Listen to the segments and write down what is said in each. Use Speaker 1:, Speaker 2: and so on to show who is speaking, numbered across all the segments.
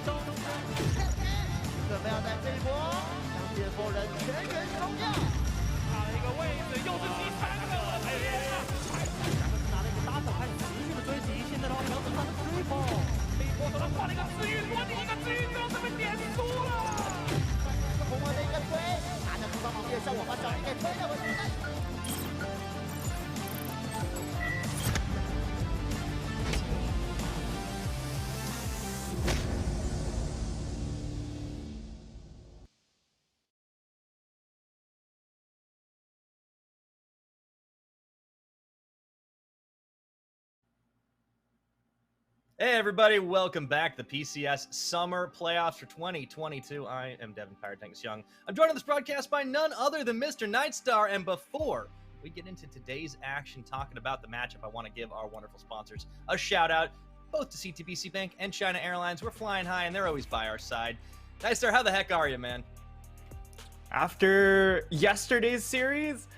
Speaker 1: 中准备要在这一波让解放人全员冲掉，
Speaker 2: 差了一个位置，又是第三个，
Speaker 1: 咱们拿了一个搭手，开始持续的追击，现在的话调整上的triple，
Speaker 2: 这一波手上换了一个治愈，多你一个治愈之后这边点输了，
Speaker 1: 红魔的一个推，拿着出方盲的效果把小林给推了回去。
Speaker 3: Hey everybody, welcome back to the PCS Summer Playoffs for 2022. I am Devin Pyrotanks Young. I'm joined on this broadcast by none other than Mr. Nightstar, and before we get into today's action talking about the matchup, I want to give our wonderful sponsors a shout out, both to CTBC Bank and China Airlines. We're flying high and they're always by our side. Nightstar, how the heck are you, man?
Speaker 4: After yesterday's series,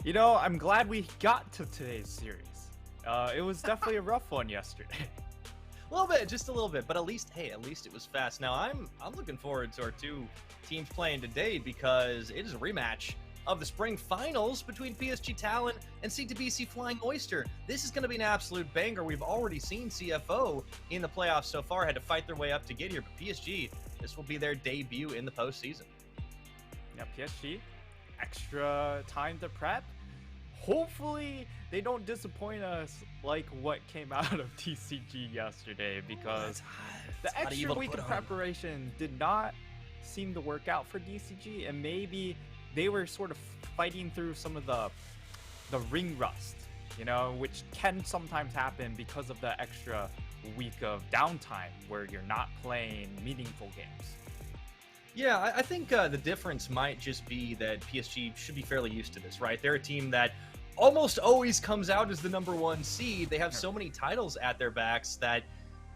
Speaker 4: you know, I'm glad we got to today's series. It was definitely a rough one yesterday.
Speaker 3: A little bit, just a little bit, but at least it was fast. Now I'm looking forward to our two teams playing today because it is a rematch of the spring finals between PSG Talon and CTBC Flying Oyster. This is going to be an absolute banger. We've already seen CFO in the playoffs so far, had to fight their way up to get here, but PSG, this will be their debut in the postseason.
Speaker 4: Yeah, PSG, extra time to prep. Hopefully they don't disappoint us like what came out of TCG yesterday, because the extra week of preparation did not seem to work out for DCG, and maybe they were sort of fighting through some of the ring rust, you know, which can sometimes happen because of the extra week of downtime where you're not playing meaningful games.
Speaker 3: Yeah, I think the difference might just be that PSG should be fairly used to this, right? They're a team that almost always comes out as the #1 seed. They have so many titles at their backs that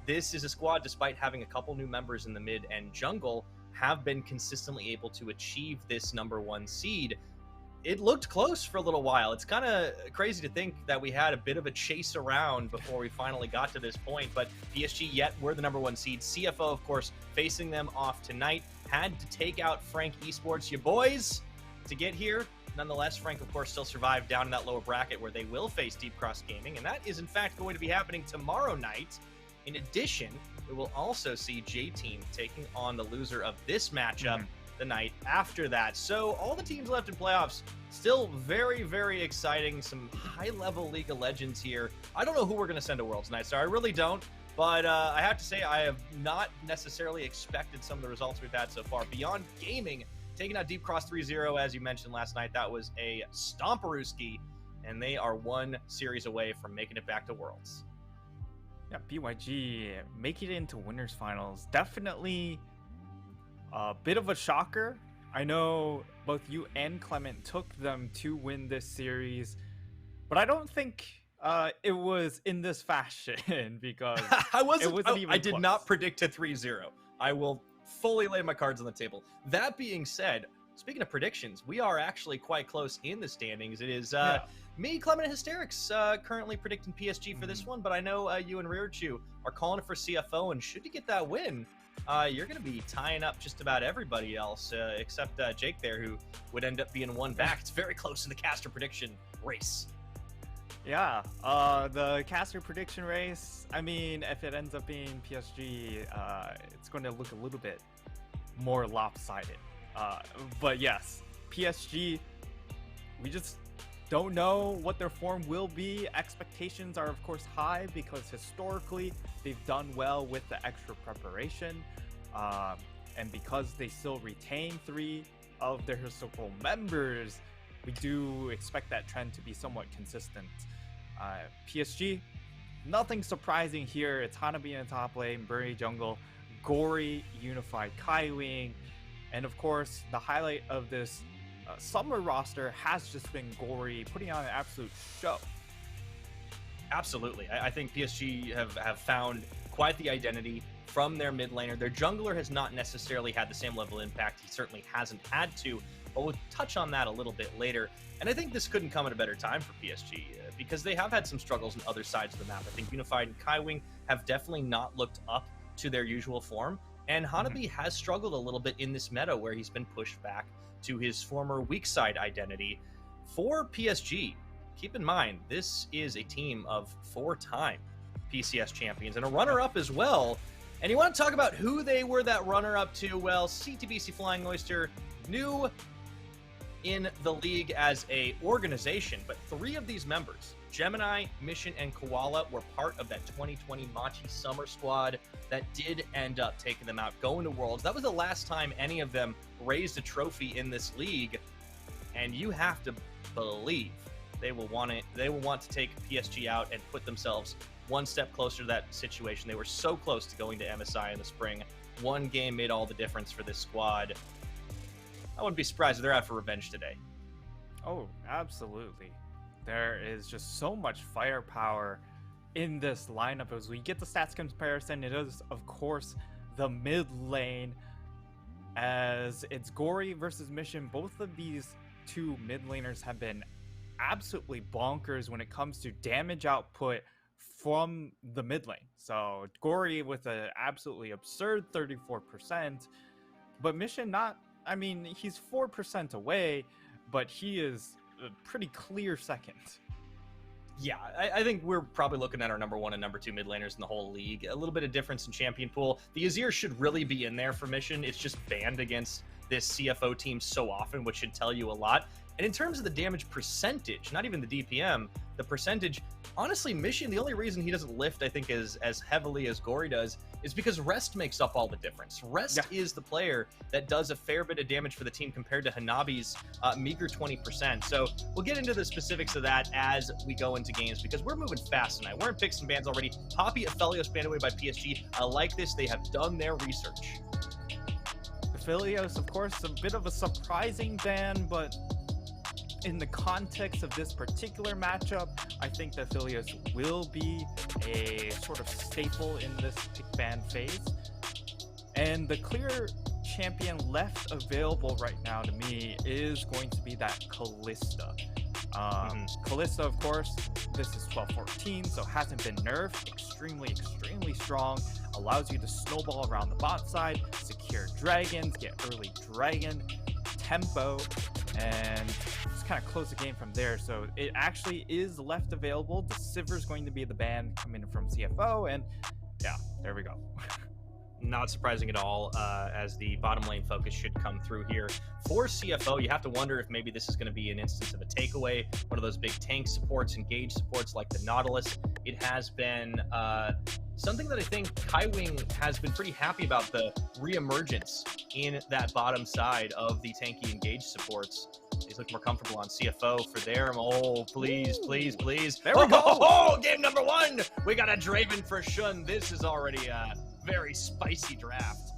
Speaker 3: this is a squad, despite having a couple new members in the mid and jungle, have been consistently able to achieve this #1 seed. It looked close for a little while. It's kind of crazy to think that we had a bit of a chase around before we finally got to this point, but PSG yet were the #1 seed. CFO, of course, facing them off tonight. Had to take out Frank Esports, you boys, to get here. Nonetheless, Frank, of course, still survived down in that lower bracket where they will face Deep Cross Gaming, and that is, in fact, going to be happening tomorrow night. In addition, we will also see J-Team taking on the loser of this matchup the night after that. So all the teams left in playoffs, still very, very exciting. Some high-level League of Legends here. I don't know who we're going to send to Worlds Nightstar. I really don't. But I have to say, I have not necessarily expected some of the results we've had so far. Beyond Gaming, taking out Deep Cross 3-0, as you mentioned last night, that was a stomperooski, and they are one series away from making it back to Worlds.
Speaker 4: Yeah, BYG making it into winners finals. Definitely a bit of a shocker. I know both you and Clement took them to win this series, but I don't think it was in this fashion, because
Speaker 3: I did not predict a 3-0. I will fully lay my cards on the table. That being said, speaking of predictions, we are actually quite close in the standings. It is me, Clement, and Hysterics currently predicting PSG for this one, but I know you and Rearchu are calling it for CFO, and should you get that win, you're going to be tying up just about everybody else, except Jake there, who would end up being one back. It's very close in the caster prediction race.
Speaker 4: Yeah, the caster prediction race, I mean, if it ends up being PSG, it's going to look a little bit more lopsided. But yes, PSG, we just don't know what their form will be. Expectations are, of course, high because historically they've done well with the extra preparation. And because they still retain 3 of their historical members, we do expect that trend to be somewhat consistent. PSG, nothing surprising here. It's Hanabi in the top lane, Bury jungle, Gory unified Kaiwing, and of course the highlight of this summer roster has just been Gory putting on an absolute show.
Speaker 3: Absolutely. I think PSG have found quite the identity from their mid laner. Their jungler has not necessarily had the same level of impact. He certainly hasn't had to, but we'll touch on that a little bit later. And I think this couldn't come at a better time for PSG because they have had some struggles on other sides of the map. I think Unified and Kaiwing have definitely not looked up to their usual form. And Hanabi has struggled a little bit in this meta where he's been pushed back to his former weak side identity. For PSG, keep in mind, this is a team of 4-time PCS champions and a runner-up as well. And you want to talk about who they were that runner-up to? Well, CTBC Flying Oyster, new in the league as a organization, but 3 of these members, Gemini, Mission, and Koala, were part of that 2020 Machi Summer Squad that did end up taking them out, going to Worlds. That was the last time any of them raised a trophy in this league, and you have to believe they will want to take PSG out and put themselves one step closer to that situation. They were so close to going to MSI in the spring. One game made all the difference for this squad. I wouldn't be surprised if they're out for revenge today.
Speaker 4: Oh, absolutely. There is just so much firepower in this lineup. As we get the stats comparison, it is, of course, the mid lane, as it's Gory versus Mission. Both of these 2 mid laners have been absolutely bonkers when it comes to damage output from the mid lane. So Gory with an absolutely absurd 34%, but Mission not, I mean, he's 4% away, but he is a pretty clear second.
Speaker 3: Yeah, I think we're probably looking at our number 1 and number 2 mid laners in the whole league. A little bit of difference in champion pool. The Azir should really be in there for Mission. It's just banned against this CFO team so often, which should tell you a lot. And in terms of the damage percentage, not even the DPM, the percentage, honestly, Mission, the only reason he doesn't lift, I think, as heavily as Gory does, is because Rest makes up all the difference. Rest is the player that does a fair bit of damage for the team compared to Hanabi's meager 20%. So we'll get into the specifics of that as we go into games, because we're moving fast tonight. We're in picks and bans already. Poppy Aphelios banned away by PSG. I like this. They have done their research.
Speaker 4: Aphelios, of course, a bit of a surprising ban, but in the context of this particular matchup, I think that Aphelios will be a sort of staple in this pick ban phase. And the clear champion left available right now to me is going to be that Kalista. Kalista, of course, this is 12-14, so hasn't been nerfed. Extremely strong. Allows you to snowball around the bot side, secure dragons, get early dragon tempo, and just kind of close the game from there. So it actually is left available. The Sivir's going to be the ban coming from CFO, and yeah, there we go.
Speaker 3: Not surprising at all, as the bottom lane focus should come through here. For CFO, you have to wonder if maybe this is going to be an instance of a takeaway, one of those big tank supports, engage supports like the Nautilus. It has been something that I think Kaiwing has been pretty happy about, the reemergence in that bottom side of the tanky engage supports. He's looking more comfortable on CFO for there. Oh, please.
Speaker 4: There we go.
Speaker 3: Oh, game number 1. We got a Draven for Shun. This is already a very spicy draft.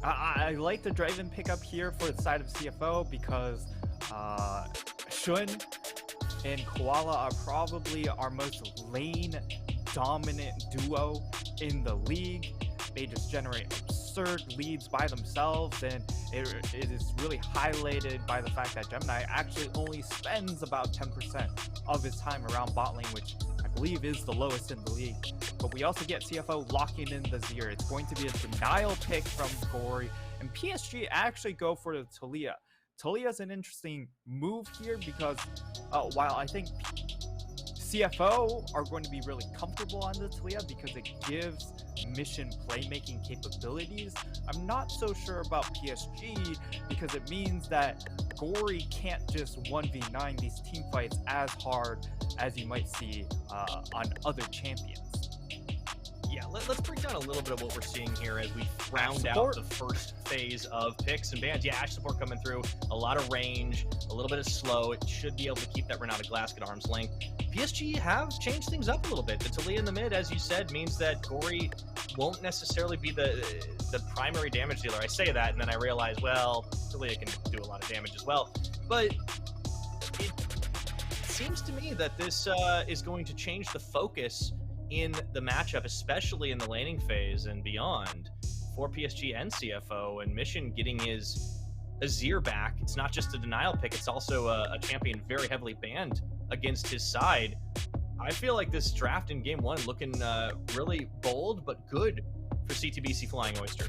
Speaker 4: I like the Draven pickup here for the side of CFO because Shun and Koala are probably our most lane dominant duo in the league. They just generate absurd leads by themselves, and it is really highlighted by the fact that Gemini actually only spends about 10% of his time around bot lane, which I believe is the lowest in the league. But we also get CFO locking in the Zir. It's going to be a denial pick from Gory, and PSG actually go for the Talia. Talia is an interesting move here because while I think CFO are going to be really comfortable on the Talia because it gives Mission playmaking capabilities, I'm not so sure about PSG because it means that Gory can't just 1v9 these team fights as hard as you might see on other champions.
Speaker 3: Yeah, let's break down a little bit of what we're seeing here as we round out the first phase of picks and bans. Yeah, Ashe support coming through, a lot of range, a little bit of slow. It should be able to keep that Renata Glask at arm's length. PSG have changed things up a little bit. The Talia in the mid, as you said, means that Gory won't necessarily be the primary damage dealer. I say that, and then I realize, well, Talia can do a lot of damage as well. But it seems to me that this is going to change the focus in the matchup, especially in the laning phase and beyond, for PSG and CFO, and Mission getting his Azir back. It's not just a denial pick, it's also a champion very heavily banned against his side. I feel like this draft in game 1 looking really bold but good for CTBC Flying Oyster.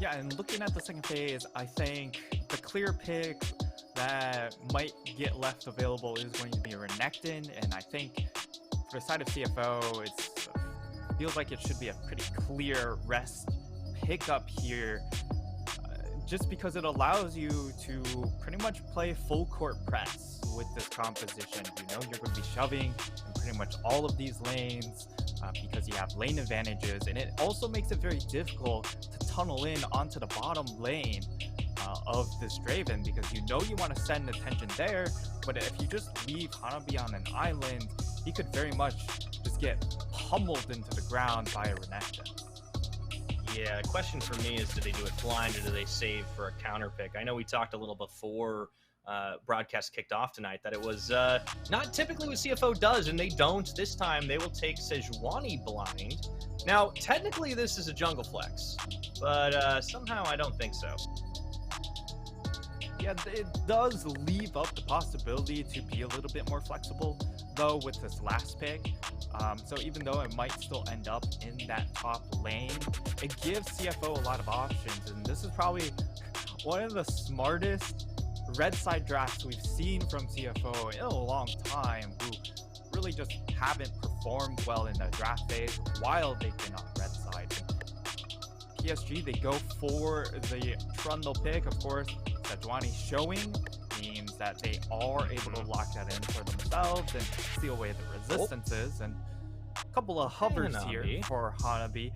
Speaker 4: Yeah, and looking at the second phase, I think the clear pick that might get left available is going to be Renekton, and I think for the side of CFO, it feels like it should be a pretty clear rest pickup here, just because it allows you to pretty much play full court press with this composition. You know you're going to be shoving in pretty much all of these lanes because you have lane advantages, and it also makes it very difficult to tunnel in onto the bottom lane of this Draven, because you know you want to send attention there, but if you just leave Hanabi on an island, he could very much just get pummeled into the ground by a Renekton.
Speaker 3: Yeah, question for me is, do they do it blind or do they save for a counter pick? I know we talked a little before broadcast kicked off tonight that it was not typically what CFO does, and they don't this time. They will take Sejuani blind. Now, technically this is a jungle flex, but somehow I don't think so.
Speaker 4: Yeah, it does leave up the possibility to be a little bit more flexible, though, with this last pick. So even though it might still end up in that top lane, it gives CFO a lot of options, and this is probably one of the smartest red side drafts we've seen from CFO in a long time, who really just haven't performed well in the draft phase while they've been on red side. PSG, they go for the Trundle pick, of course. Sejuani showing means that they are able to lock that in for themselves and steal away the resistances. And a couple of hovers here for Hanabi.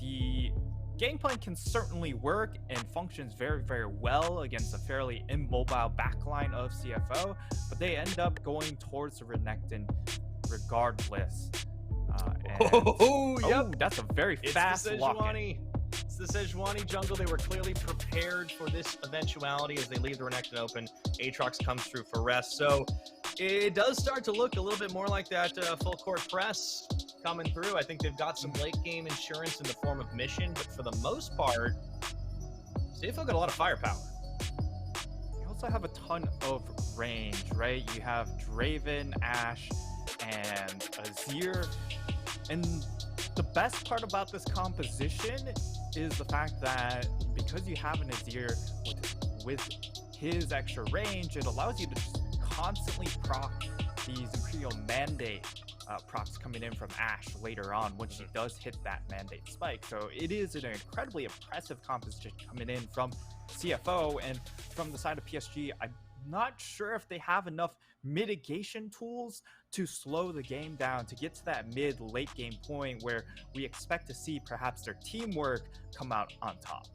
Speaker 4: The game plan can certainly work and functions very, very well against a fairly immobile backline of CFO, but they end up going towards the Renekton regardless.
Speaker 3: Yep.
Speaker 4: That's a very fast lock.
Speaker 3: It's the Sejuani jungle. They were clearly prepared for this eventuality as they leave the Renekton open. Aatrox comes through for rest. So it does start to look a little bit more like that full court press coming through. I think they've got some late game insurance in the form of mission, but for the most part, CFO got a lot of firepower.
Speaker 4: You also have a ton of range, right? You have Draven, Ashe, and Azir. And the best part about this composition is the fact that because you have an Azir with his extra range, it allows you to just constantly proc these Imperial Mandate procs coming in from Ashe later on when she does hit that Mandate spike. So it is an incredibly impressive composition coming in from CFO, and from the side of PSG, I'm not sure if they have enough mitigation tools to slow the game down to get to that mid-late game point where we expect to see perhaps their teamwork come out on top.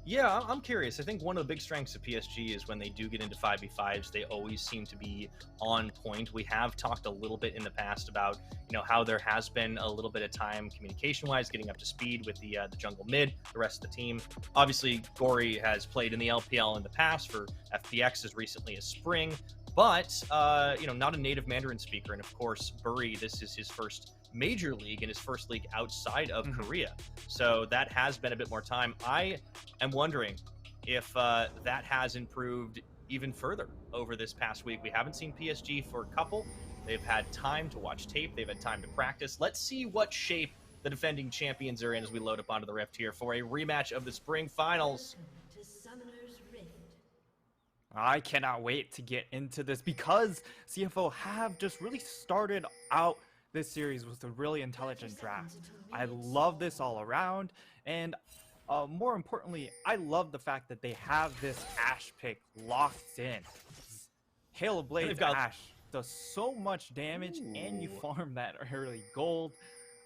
Speaker 3: Yeah, I'm curious. I think one of the big strengths of PSG is when they do get into 5v5s, they always seem to be on point. We have talked a little bit in the past about, you know, how there has been a little bit of time communication-wise getting up to speed with the jungle mid, the rest of the team. Obviously, Gory has played in the LPL in the past for FPX as recently as spring, but, you know, not a native Mandarin speaker. And of course, Buri, this is his first major league and his first league outside of Korea. So that has been a bit more time. I am wondering if that has improved even further over this past week. We haven't seen PSG for a couple. They've had time to watch tape. They've had time to practice. Let's see what shape the defending champions are in as we load up onto the Rift here for a rematch of the spring finals.
Speaker 4: I cannot wait to get into this because CFO have just really started out this series with a really intelligent draft. I love this all around, and more importantly, I love the fact that they have this Ashe pick locked in. Hail of Blades Ashe does so much damage, and you farm that early gold.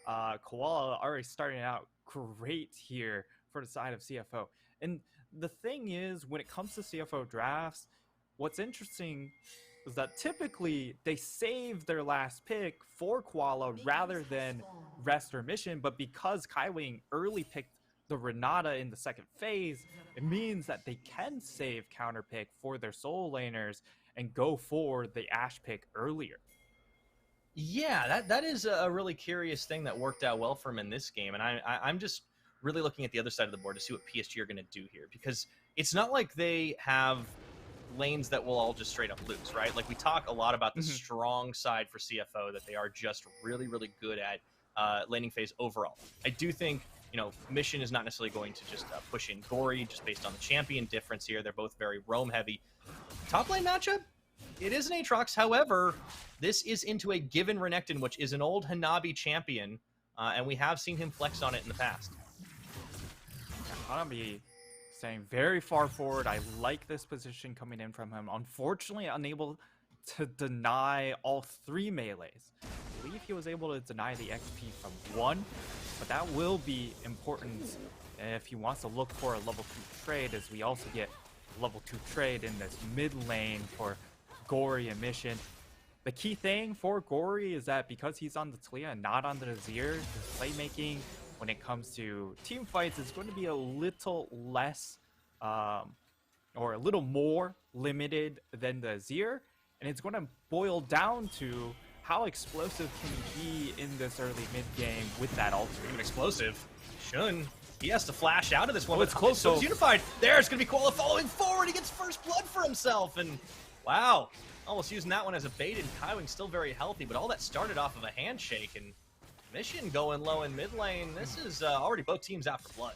Speaker 4: Koala already starting out great here for the side of CFO. And the thing is, when it comes to CFO drafts, what's interesting is that typically they save their last pick for Koala rather than rest or mission, but because Kaiwing early picked the Renata in the second phase, it means that they can save counter pick for their soul laners and go for the Ashe pick earlier.
Speaker 3: Yeah, that is a really curious thing that worked out well for him in this game, and I'm just really looking at the other side of the board to see what PSG are going to do here, because it's not like they have lanes that will all just straight up lose, right? Like we talk a lot about the strong side for CFO, that they are just really, really good at laning phase overall. I do think, you know, Mission is not necessarily going to just push in Gory just based on the champion difference here. They're both very roam heavy. Top lane matchup, it is an Aatrox. However, this is into a given Renekton, which is an old Hanabi champion, and we have seen him flex on it in the past.
Speaker 4: Hanabi staying very far forward. I like this position coming in from him. Unfortunately, unable to deny all 3 melees. I believe he was able to deny the XP from 1, but that will be important if he wants to look for a level 2 trade, as we also get level 2 trade in this mid lane for Gory and Mission. The key thing for Gory is that because he's on the Talia and not on the Azir, his playmaking when it comes to team fights is going to be a little less or a little more limited than the Azir, and it's going to boil down to how explosive can he be in this early mid game with that ult.
Speaker 3: Even explosive. Shun, he has to flash out of this one.
Speaker 4: Oh, it's close.
Speaker 3: So it's Unified. There's going to be Koala following forward. He gets first blood for himself. And wow, almost using that one as a bait. And Kaiwing still very healthy, but all that started off of a handshake. And Mission going low in mid lane. This is already both teams out for blood.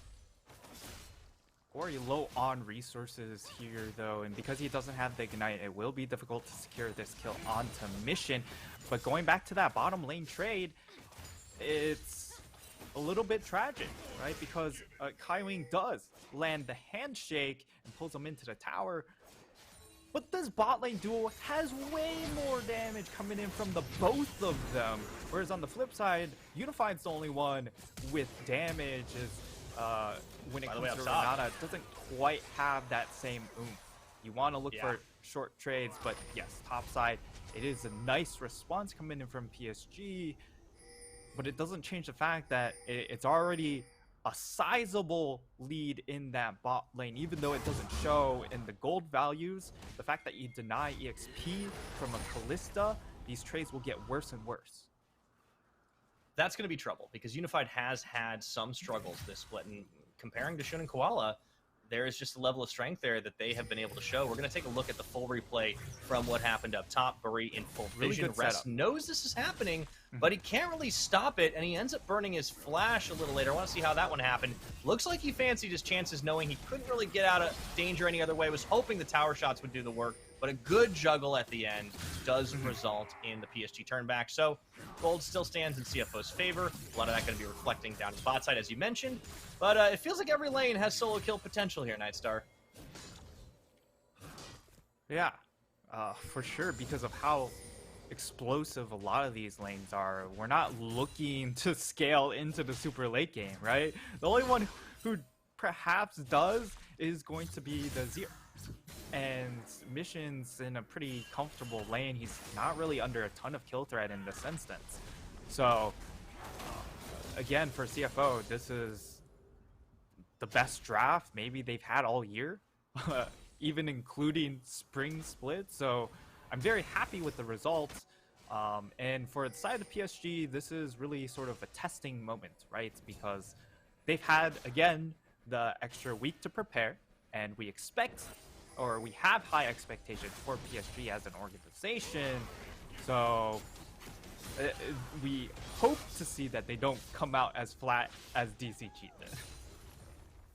Speaker 4: Gory low on resources here, though, and because he doesn't have the Ignite, it will be difficult to secure this kill onto Mission. But going back to that bottom lane trade, it's a little bit tragic, right? Because Kaiwing does land the handshake and pulls him into the tower, but this bot lane duo has way more damage coming in from the both of them. Whereas on the flip side, Unified's the only one with damage. When it comes to Renata, it doesn't quite have that same oomph. You want to look for short trades, but yes, top side, it is a nice response coming in from PSG, but it doesn't change the fact that it's already a sizable lead in that bot lane, even though it doesn't show in the gold values. The fact that you deny EXP from a Kalista, these trades will get worse and worse.
Speaker 3: That's going to be trouble because Unified has had some struggles this split, and comparing to Shun and Koala, there is just a level of strength there that they have been able to show. We're going to take a look at the full replay from what happened up top. Buri in full vision. Rest knows this is happening, but he can't really stop it, and he ends up burning his flash a little later. I want to see how that one happened. Looks like he fancied his chances knowing he couldn't really get out of danger any other way. Was hoping the tower shots would do the work, but a good juggle at the end does result in the PSG turn back. So gold still stands in CFO's favor. A lot of that going to be reflecting down to bot side, as you mentioned. But it feels like every lane has solo kill potential here, Nightstar.
Speaker 4: Yeah, for sure, because of how explosive a lot of these lanes are. We're not looking to scale into the super late game, right? The only one who perhaps does is going to be the Zero. And Mission's in a pretty comfortable lane. He's not really under a ton of kill threat in this instance. So, again, for CFO, this is the best draft maybe they've had all year, even including spring split. So I'm very happy with the results. And for the side of PSG, this is really sort of a testing moment, right? Because they've had, again, the extra week to prepare, and we expect, or we have high expectations for PSG as an organization. So we hope to see that they don't come out as flat as DCG did.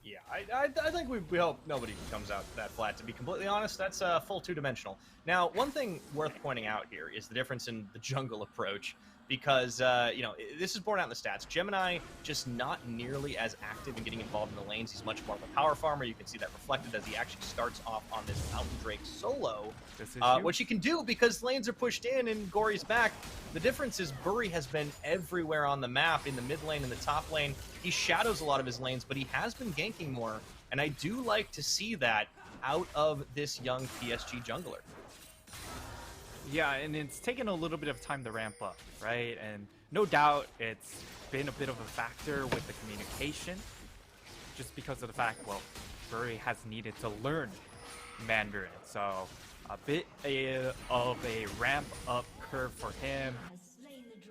Speaker 3: Yeah, I think we hope nobody comes out that flat, to be completely honest. That's full two-dimensional. Now, one thing worth pointing out here is the difference in the jungle approach, because, you know, this is borne out in the stats. Gemini just not nearly as active in getting involved in the lanes. He's much more of a power farmer. You can see that reflected as he actually starts off on this Mountain Drake solo, which he can do because lanes are pushed in and Gory's back. The difference is Buri has been everywhere on the map, in the mid lane and the top lane. He shadows a lot of his lanes, but he has been ganking more, and I do like to see that out of this young PSG jungler.
Speaker 4: Yeah, and it's taken a little bit of time to ramp up, right? And no doubt it's been a bit of a factor with the communication, just because of the fact, well, Buri has needed to learn Mandarin. So a bit of a ramp up curve for him.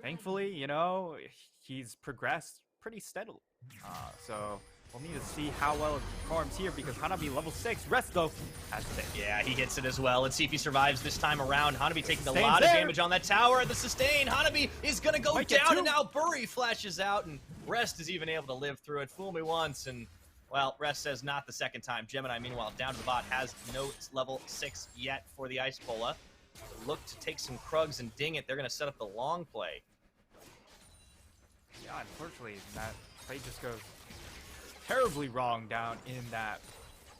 Speaker 4: Thankfully, you know, he's progressed pretty steadily. So We'll need to see how well it performs here because Hanabi level 6. Rest though has it.
Speaker 3: Yeah, he hits it as well. Let's see if he survives this time around. Hanabi taking a
Speaker 4: Sustain's
Speaker 3: lot of
Speaker 4: there.
Speaker 3: damage on that tower. The sustain. Hanabi is going to go
Speaker 4: Might get
Speaker 3: down,
Speaker 4: two.
Speaker 3: and now Bury flashes out, and Rest is even able to live through it. Fool me once, and, well, Rest says not the second time. Gemini, meanwhile, down to the bot, has no level 6 yet for the Ice Bola. Look to take some Krugs and ding it. They're going to set up the long play.
Speaker 4: Yeah, unfortunately, that play just goes terribly wrong down in that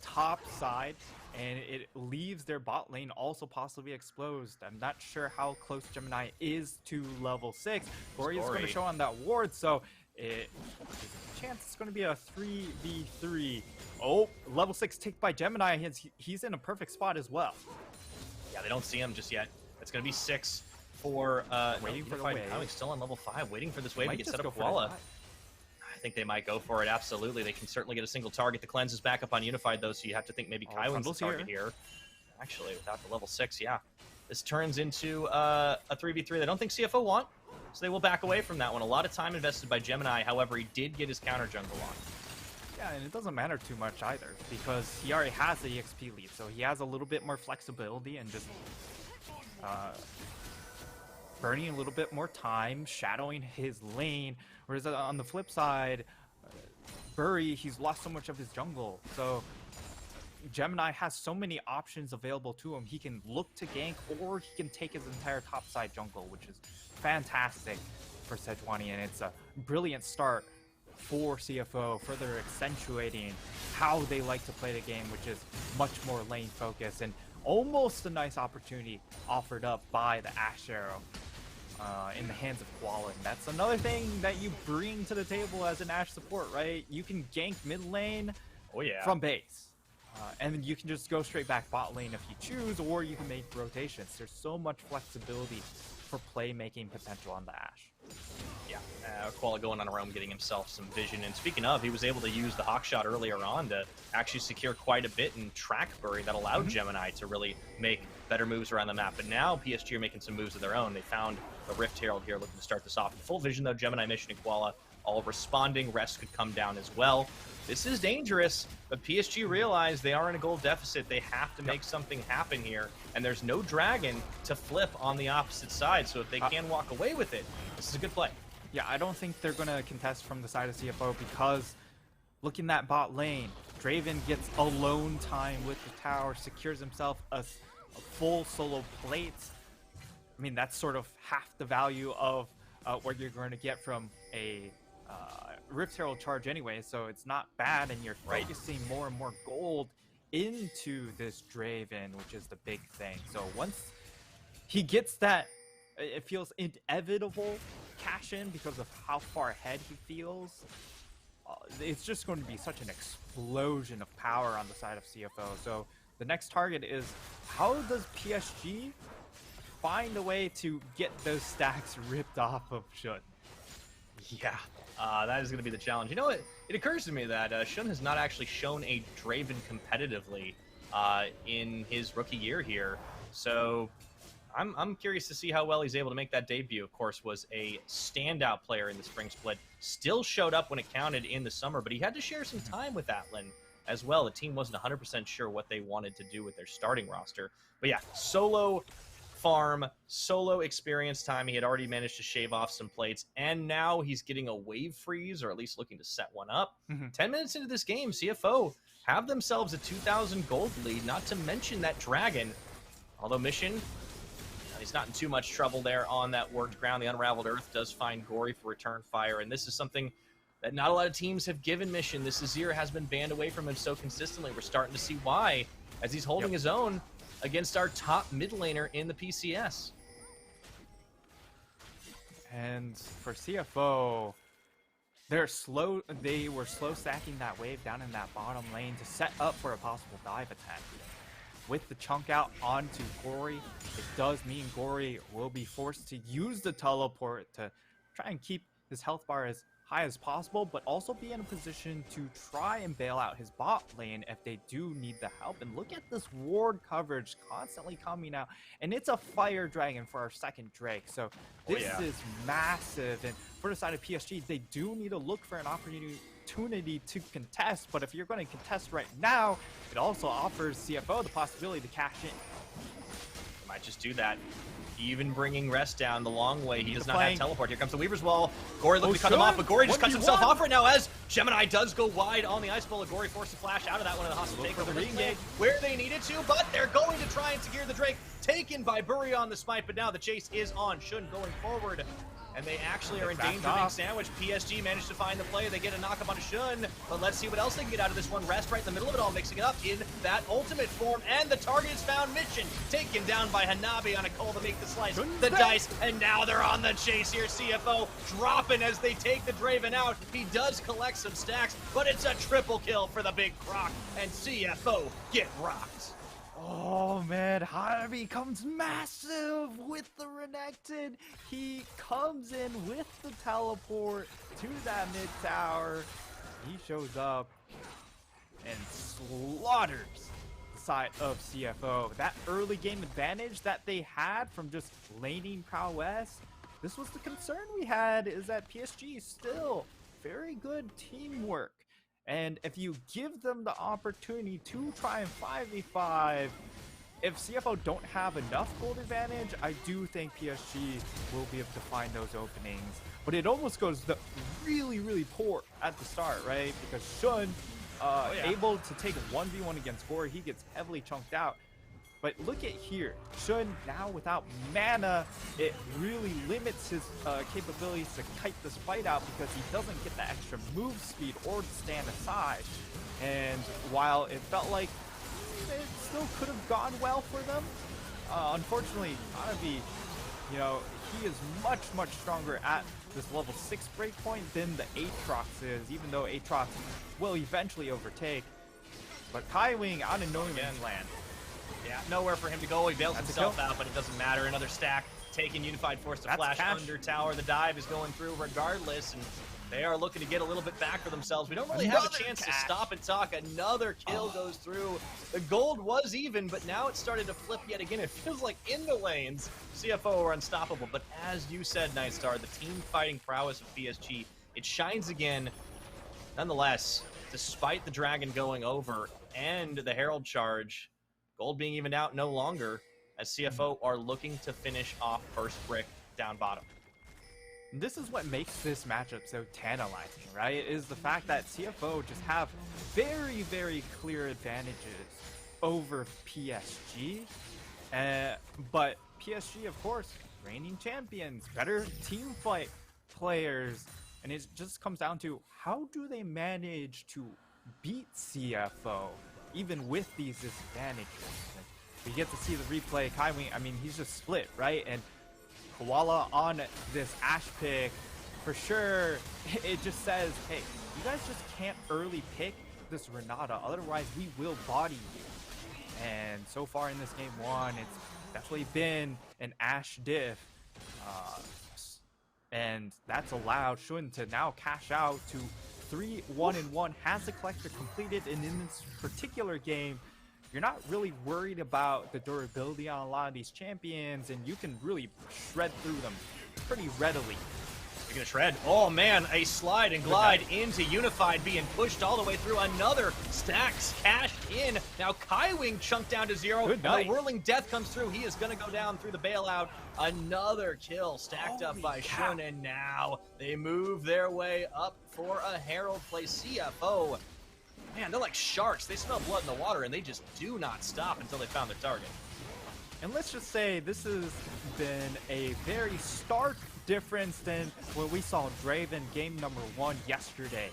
Speaker 4: top side, and it leaves their bot lane also possibly exposed. I'm not sure how close Gemini is to level 6. Gory is going to show on that ward, so there's a chance it's going to be a 3v3. Oh, level 6 ticked by Gemini. He's in a perfect spot as well.
Speaker 3: Yeah, they don't see him just yet. It's going to be 6 for
Speaker 4: Waiting for the
Speaker 3: Unified
Speaker 4: wave.
Speaker 3: Now he's still on level 5, waiting for this wave
Speaker 4: Might
Speaker 3: to get
Speaker 4: just
Speaker 3: set
Speaker 4: go
Speaker 3: up
Speaker 4: for
Speaker 3: Koala.
Speaker 4: that.
Speaker 3: I think they might go for it, absolutely. They can certainly get a single target. The cleanse is back up on Unified, though, so you have to think maybe Kaiwen's the target here. Actually, without the level 6, yeah. This turns into a 3v3 they don't think CFO want, so they will back away from that one. A lot of time invested by Gemini, however, he did get his counter jungle on.
Speaker 4: Yeah, and it doesn't matter too much either, because he already has the EXP lead, so he has a little bit more flexibility and just burning a little bit more time, shadowing his lane, whereas on the flip side, Bury, he's lost so much of his jungle, so Gemini has so many options available to him. He can look to gank, or he can take his entire topside jungle, which is fantastic for Sejuani, and it's a brilliant start for CFO, further accentuating how they like to play the game, which is much more lane focused, and almost a nice opportunity offered up by the Ash Arrow in the hands of Koala. And that's another thing that you bring to the table as an Ash support, right? You can gank mid lane from base. And then you can just go straight back bot lane if you choose, or you can make rotations. There's so much flexibility for playmaking potential on the Ash.
Speaker 3: Yeah, Koala going on a roam, getting himself some vision. And speaking of, he was able to use the Hawk Shot earlier on to actually secure quite a bit and track Bury that allowed Gemini to really make better moves around the map. But now PSG are making some moves of their own. They found the Rift Herald here looking to start this off. Full vision though, Gemini, Mission, and Koala all responding. Rest could come down as well. This is dangerous, but PSG realize they are in a gold deficit. They have to make something happen here, and there's no dragon to flip on the opposite side, so if they can walk away with it, this is a good play.
Speaker 4: Yeah, I don't think they're going to contest from the side of CFO because looking at bot lane, Draven gets alone time with the tower, secures himself a full solo plate. I mean, that's sort of half the value of what you're going to get from a Rift Herald charge anyway, so it's not bad, and you're focusing more and more gold into this Draven, which is the big thing. So once he gets that, it feels inevitable cash in because of how far ahead he feels. It's just going to be such an explosion of power on the side of CFO. So the next target is, how does PSG find a way to get those stacks ripped off of Shun?
Speaker 3: Yeah, that is going to be the challenge. You know what? It occurs to me that Shun has not actually shown a Draven competitively in his rookie year here. So I'm curious to see how well he's able to make that debut. Of course, was a standout player in the spring split. Still showed up when it counted in the summer, but he had to share some time with Atlan as well. The team wasn't 100% sure what they wanted to do with their starting roster. But yeah, solo farm, solo experience time. He had already managed to shave off some plates, and now he's getting a wave freeze, or at least looking to set one up. 10 minutes into this game, CFO have themselves a 2,000 gold lead, not to mention that dragon. Although Mission, he's not in too much trouble there on that worked ground. The Unraveled Earth does find Gory for return fire, and this is something that not a lot of teams have given Mission. This Azir has been banned away from him so consistently. We're starting to see why, as he's holding his own against our top mid laner in the PCS. And
Speaker 4: for CFO, they were slow stacking that wave down in that bottom lane to set up for a possible dive attack. With the chunk out onto Gory, it does mean Gory will be forced to use the teleport to try and keep his health bar as high as possible, but also be in a position to try and bail out his bot lane if they do need the help. And look at this ward coverage constantly coming out, and it's a fire dragon for our second Drake. So this is massive. And for the side of PSG, they do need to look for an opportunity to contest, but if you're going to contest right now, it also offers CFO the possibility to cash in.
Speaker 3: Might just do that. Even bringing Rest down the long way. He does not have teleport. Here comes the Weaver's Wall. Gory looking to cut him off, but Gory just cuts himself off right now as Gemini does go wide on the Ice Bowl. Gory forced to flash out of that one of the hostile takeover. Re-engage where they needed to, but they're going to try and secure the Drake. Taken by Burry on the smite, but now the chase is on Shun going forward. And they actually are in danger of being sandwiched. PSG managed to find the play. They get a knock up on Shun, but let's see what else they can get out of this one. Rest right in the middle of it all, mixing it up in that ultimate form, and the target is found. Mission taken down by Hanabi on a call to make the slice. The dice, and now they're on the chase here. CFO dropping as they take the Draven out. He does collect some stacks, but it's a triple kill for the big Croc, and CFO get rocked.
Speaker 4: Oh man, Hanabi comes massive with the Renekton. He comes in with the teleport to that mid tower. He shows up and slaughters the side of CFO. That early game advantage that they had from just laning prowess, this was the concern we had, is that PSG is still very good teamwork. And if you give them the opportunity to try and 5v5, if CFO don't have enough gold advantage, I do think PSG will be able to find those openings. But it almost goes really, really poor at the start, right? Because Shun, able to take a 1v1 against Gory, he gets heavily chunked out. But look at here, Shun now without mana, it really limits his capabilities to kite this fight out because he doesn't get the extra move speed or to stand aside. And while it felt like it still could have gone well for them, unfortunately, Hanabi, you know, he is much, much stronger at this level 6 breakpoint than the Aatrox is, even though Aatrox will eventually overtake. But Kaiwing out of no man's land.
Speaker 3: Yeah, nowhere for him to go. He bails himself out, but it doesn't matter. Another stack taking Unified Force to flash under tower. The dive is going through regardless, and they are looking to get a little bit back for themselves. We don't really have a chance to stop and talk. Another kill goes through. The gold was even, but now it's started to flip yet again. It feels like in the lanes, CFO are unstoppable. But as you said, Nightstar, the team fighting prowess of PSG, it shines again. Nonetheless, despite the Dragon going over and the Herald charge, gold being evened out no longer, as CFO are looking to finish off first brick down bottom.
Speaker 4: This is what makes this matchup so tantalizing, right? Is the fact that CFO just have very, very clear advantages over PSG. But PSG, of course, reigning champions, better team fight players. And it just comes down to how do they manage to beat CFO even with these disadvantages. We get to see the replay. Kaiwing, I mean, he's just split, right? And Koala on this Ashe pick, for sure, it just says, hey, you guys just can't early pick this Renata, otherwise we will body you. And so far in this game one, it's definitely been an Ashe diff. And that's allowed Shun to now cash out to 3-1-1, has the collector completed, and in this particular game, you're not really worried about the durability on a lot of these champions, and you can really shred through them pretty readily.
Speaker 3: You're gonna shred. Oh man, a slide and glide into Unified, being pushed all the way through. Another stacks cashed in. Now Kaiwing chunked down to 0.
Speaker 4: Good night.
Speaker 3: The Whirling Death comes through. He is gonna go down through the bailout. Another kill stacked up by Shun, and now they move their way up for a Herald play. CFO, man, they're like sharks. They smell blood in the water, and they just do not stop until they found their target.
Speaker 4: And let's just say this has been a very stark difference than what we saw Draven game number 1 yesterday.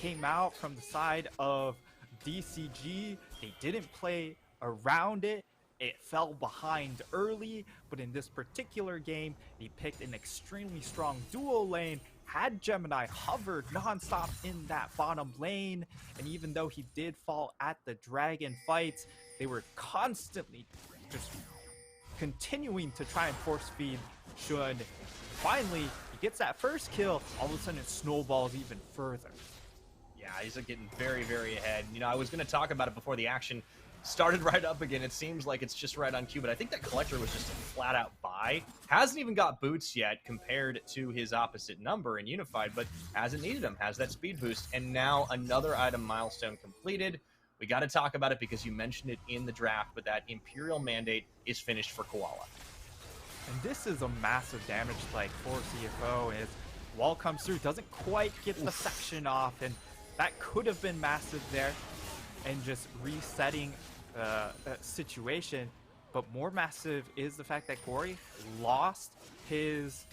Speaker 4: Came out from the side of DCG. They didn't play around it. It fell behind early, but in this particular game, they picked an extremely strong duo lane, had Gemini hovered nonstop in that bottom lane, and even though he did fall at the dragon fights, they were constantly just continuing to try and force feed Shun. Finally, he gets that first kill, all of a sudden it snowballs even further.
Speaker 3: Yeah, he's getting very, very ahead. You know, I was going to talk about it before the action started right up again. It seems like it's just right on cue, but I think that Collector was just a flat-out buy. Hasn't even got boots yet compared to his opposite number in Unified, but hasn't needed them, has that speed boost, and now another item milestone completed. We got to talk about it because you mentioned it in the draft, but that Imperial Mandate is finished for Koala.
Speaker 4: And this is a massive damage spike for CFO as wall comes through, doesn't quite get the section off, and that could have been massive there and just resetting the situation. But more massive is the fact that Corey lost his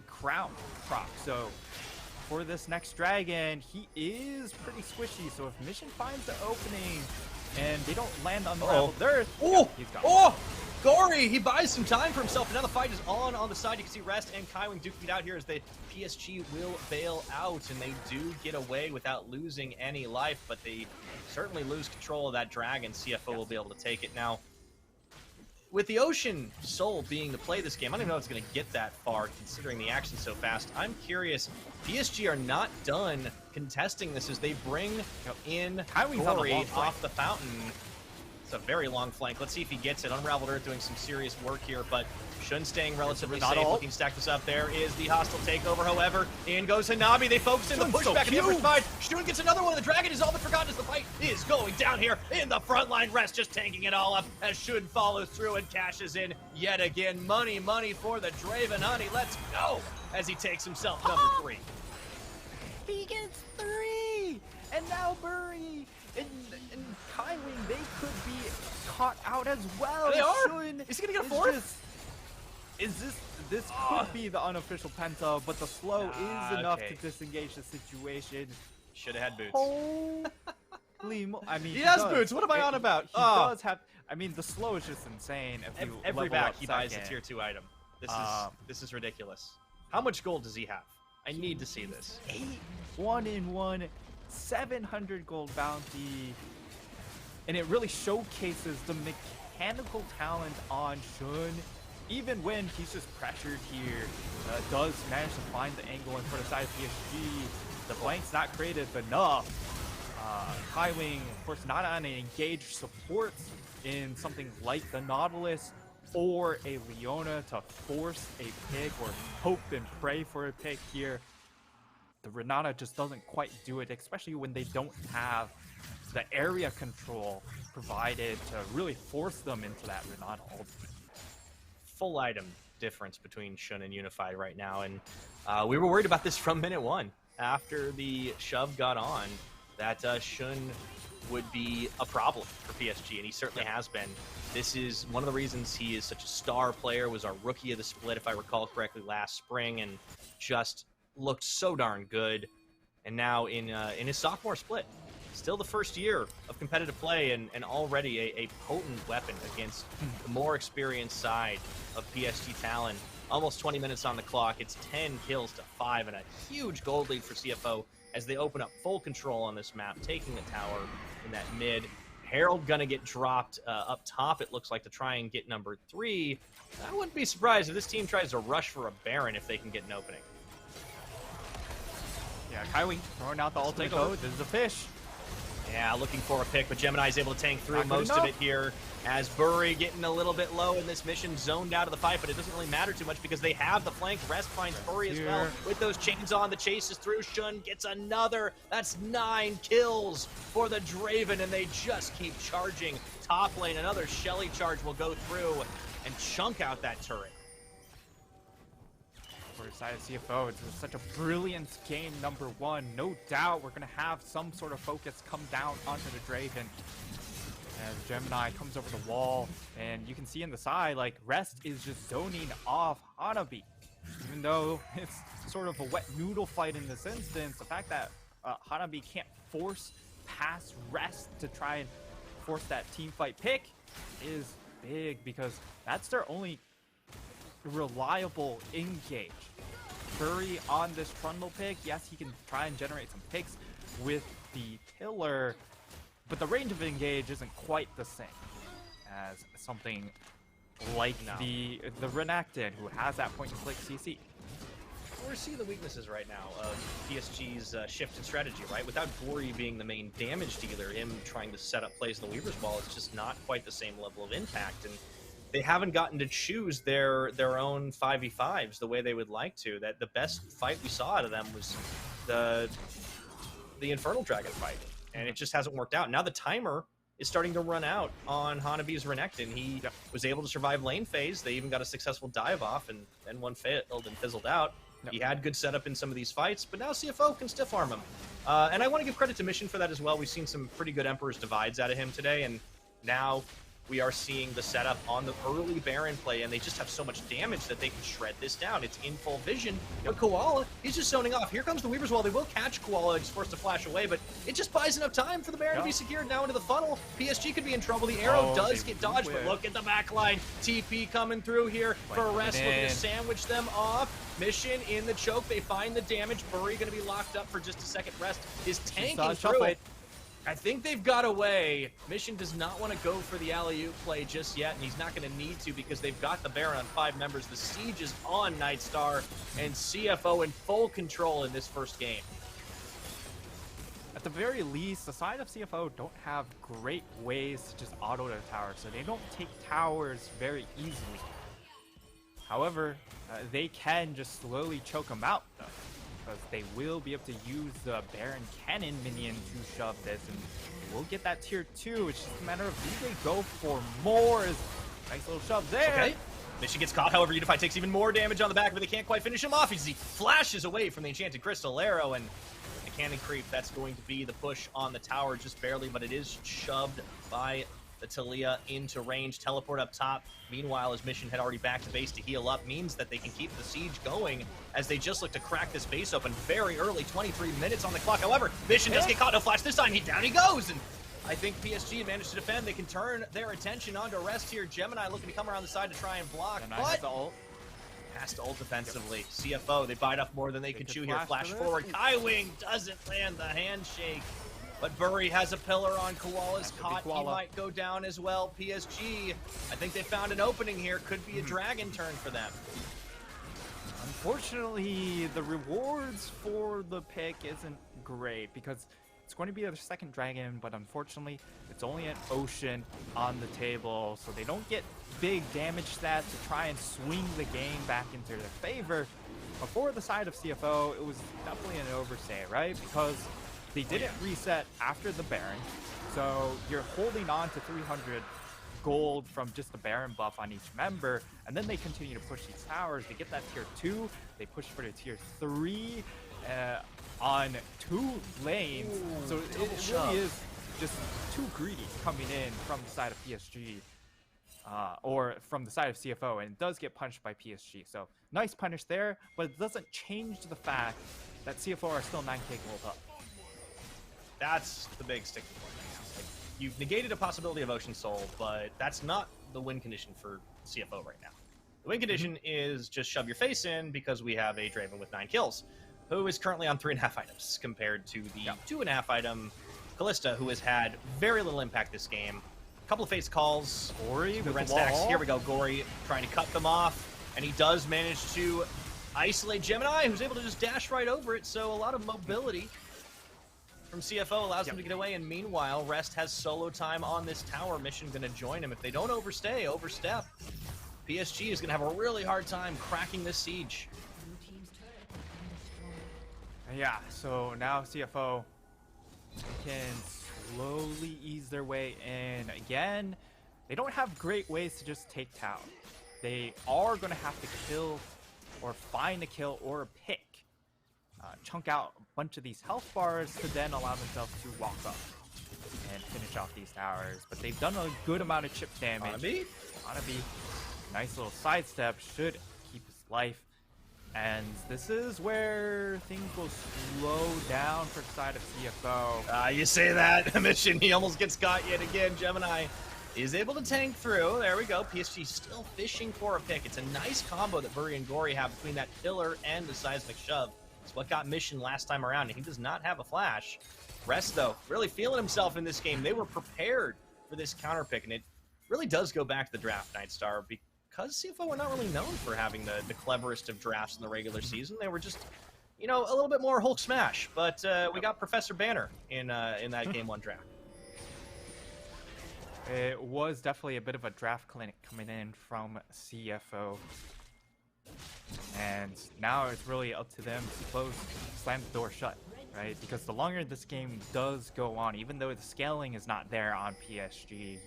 Speaker 4: crown prop. So for this next dragon, he is pretty squishy. So if Mission finds the opening and they don't land on the Unraveled Earth,
Speaker 3: oh,
Speaker 4: he's gone.
Speaker 3: Oh! Gory, he buys some time for himself, and now the fight is on the side. You can see Rest and Kaiwing duking it out here as the PSG will bail out, and they do get away without losing any life, but they certainly lose control of that dragon. CFO will be able to take it. Now, with the Ocean Soul being the play this game, I don't even know if it's going to get that far, considering the action so fast. I'm curious. PSG are not done contesting this as they bring in Gory off the fountain. A very long flank. Let's see if he gets it. Unraveled Earth doing some serious work here, but Shun staying relatively safe. Looking to stack this up. There is the hostile takeover. However, in goes Hanabi. They focus in the pushback in the first fight. Shun gets another one. The dragon is all but forgotten as the fight is going down here in the front line. Rest just tanking it all up as Shun follows through and cashes in yet again. Money for the Draven Honey. Let's go as he takes himself number 3.
Speaker 4: He gets 3! And now Bury and Kaiwing, they could be caught out as well.
Speaker 3: They are?
Speaker 4: Shun
Speaker 3: is he gonna get a 4th?
Speaker 4: This could be the unofficial penta, but the slow is enough to disengage the situation.
Speaker 3: Should have had boots.
Speaker 4: Holy I mean,
Speaker 3: he has boots. What am I on about?
Speaker 4: He does have. I mean, the slow is just insane. If you
Speaker 3: every
Speaker 4: level
Speaker 3: back
Speaker 4: up
Speaker 3: he buys a
Speaker 4: second.
Speaker 3: tier 2 item. This is ridiculous. How much gold does he have? I need to see this.
Speaker 4: 8 1-in-1, 700 gold bounty, and it really showcases the mechanical talent on Shun. Even when he's just pressured here, does manage to find the angle in front of side of PSG. The blank's not creative enough. Kaiwing, of course, not on an engaged support in something like the Nautilus or a Leona to force a pick or hope and pray for a pick here. The Renata just doesn't quite do it, especially when they don't have the area control provided to really force them into that Renata ult.
Speaker 3: Full item difference between Shun and Unified right now, and we were worried about this from minute 1. After the shove got on, that Shun would be a problem for PSG, and he certainly has been. This is one of the reasons he is such a star player, was our rookie of the split, if I recall correctly, last spring, and just looked so darn good. And now in his sophomore split, still the first year of competitive play, and already a potent weapon against the more experienced side of PSG Talon. Almost 20 minutes on the clock. It's 10 kills to 5 and a huge gold lead for CFO as they open up full control on this map, taking the tower in that mid. Herald gonna get dropped up top, it looks like, to try and get number 3. I wouldn't be surprised if this team tries to rush for a Baron if they can get an opening.
Speaker 4: Yeah, Kaiwing throwing out the ultimate code. This is a fish.
Speaker 3: Yeah, looking for a pick, but Gemini is able to tank through most of it here. As Bury getting a little bit low in this mission, zoned out of the fight, but it doesn't really matter too much because they have the flank. Rest finds Bury as well with those chains on. The chase is through. Shun gets another. That's 9 kills for the Draven, and they just keep charging. Top lane, another Shelly charge will go through and chunk out that turret.
Speaker 4: For side of CFO, it's such a brilliant game, number 1. No doubt we're going to have some sort of focus come down onto the Draven. As Gemini comes over the wall, and you can see in the side, like, Rest is just zoning off Hanabi. Even though it's sort of a wet noodle fight in this instance, the fact that Hanabi can't force past Rest to try and force that team fight pick is big, because that's their only reliable engage. Bury on this Trundle pick, yes, he can try and generate some picks with the pillar, but the range of engage isn't quite the same as something like the Renekton, who has that point and click CC.
Speaker 3: we're seeing the weaknesses right now of PSG's shift in strategy, right? Without Gory being the main damage dealer, him trying to set up plays in the Weaver's Wall, it's just not quite the same level of impact. And they haven't gotten to choose their own 5v5s the way they would like to. That the best fight we saw out of them was the Infernal Dragon fight, and it just hasn't worked out. Now the timer is starting to run out on Hanabi's Renekton. He was able to survive lane phase. They even got a successful dive off, and then one failed and fizzled out. He had good setup in some of these fights, but now CFO can stiff arm him. And I want to give credit to Mission for that as well. We've seen some pretty good Emperor's Divides out of him today, and now we are seeing the setup on the early Baron play, and they just have so much damage that they can shred this down. It's in full vision. But Koala, he's just zoning off. Here comes the Weaver's Wall. They will catch Koala. He's forced to flash away, but it just buys enough time for the Baron to be secured now into the funnel. PSG could be in trouble. The arrow does get dodged, but look at the back line. TP coming through here for Rest, looking to sandwich them off. Mission in the choke. They find the damage. Bury going to be locked up for just a second. Rest is tanking through it. I think they've got away. Mission does not want to go for the alley-oop play just yet, and he's not going to need to because they've got the Baron on 5 members. The siege is on Nightstar, and CFO in full control in this first game.
Speaker 4: At the very least, the side of CFO don't have great ways to just auto the tower, so they don't take towers very easily. However, they can just slowly choke them out, though, because they will be able to use the Baron Cannon minion to shove this, and we'll get that tier 2. It's just a matter of do they go for more. Nice little shove there.
Speaker 3: Okay. Mission gets caught, however, Unify takes even more damage on the back, but they can't quite finish him off as he flashes away from the Enchanted Crystal Arrow, and the Cannon Creep, that's going to be the push on the tower, just barely, but it is shoved by the Talia into range. Teleport up top. Meanwhile, his Mission had already backed the base to heal up, means that they can keep the siege going as they just look to crack this base open very early. 23 minutes on the clock. However, Mission does get caught. No flash this time. Down he goes, and I think PSG managed to defend. They can turn their attention onto Rest here. Gemini looking to come around the side to try and block, but has to ult defensively. CFO, they bite off more than they can chew here. Flash forward. Kaiwing doesn't land the handshake. But Bury has a pillar on Koala's caught. He might go down as well. PSG, I think they found an opening here. Could be a dragon turn for them.
Speaker 4: Unfortunately, the rewards for the pick isn't great because it's going to be a second dragon, but unfortunately, it's only an ocean on the table, so they don't get big damage stats to try and swing the game back into their favor. But for the side of CFO, it was definitely an oversight, right? Because they didn't reset after the Baron, so you're holding on to 300 gold from just the Baron buff on each member, and then they continue to push these towers. They get that tier 2, they push for the tier 3 on 2 lanes. Ooh, so it really is just too greedy coming in from the side of PSG, or from the side of CFO, and it does get punished by PSG. So nice punish there, but it doesn't change the fact that CFO are still 9k gold up.
Speaker 3: That's the big sticking point right now. Like, you've negated a possibility of Ocean Soul, but that's not the win condition for CFO right now. The win condition is just shove your face in because we have a Draven with 9 kills, who is currently on 3.5 items compared to the 2.5 item Callista, who has had very little impact this game. A couple of face calls.
Speaker 4: Gory with
Speaker 3: the red
Speaker 4: the
Speaker 3: stacks.
Speaker 4: wall.
Speaker 3: Here we go. Gory trying to cut them off, and he does manage to isolate Gemini, who's able to just dash right over it, so a lot of mobility from CFO allows them to get away, and meanwhile, Rest has solo time on this tower. Mission going to join him. If they don't overstep, PSG is going to have a really hard time cracking this siege.
Speaker 4: Yeah, so now CFO can slowly ease their way in. Again, they don't have great ways to just take town. They are going to have to kill or find a kill or a pick. Chunk out a bunch of these health bars to then allow themselves to walk up and finish off these towers. But they've done a good amount of chip damage. Hanabi, nice little sidestep, should keep his life. And this is where things will slow down for the side of CFO.
Speaker 3: You say that, Mission, he almost gets caught yet again. Gemini is able to tank through. There we go. PSG still fishing for a pick. It's a nice combo that Bury and Gory have between that pillar and the seismic shove. It's what got Mission last time around, and he does not have a flash. Rest, though, really feeling himself in this game. They were prepared for this counter pick, and it really does go back to the draft, Nightstar, because CFO were not really known for having the cleverest of drafts in the regular season. They were just, you know, a little bit more Hulk smash. But we got Professor Banner in that Game 1 draft.
Speaker 4: It was definitely a bit of a draft clinic coming in from CFO. And now it's really up to them to slam the door shut, right? Because the longer this game does go on, even though the scaling is not there on PSG,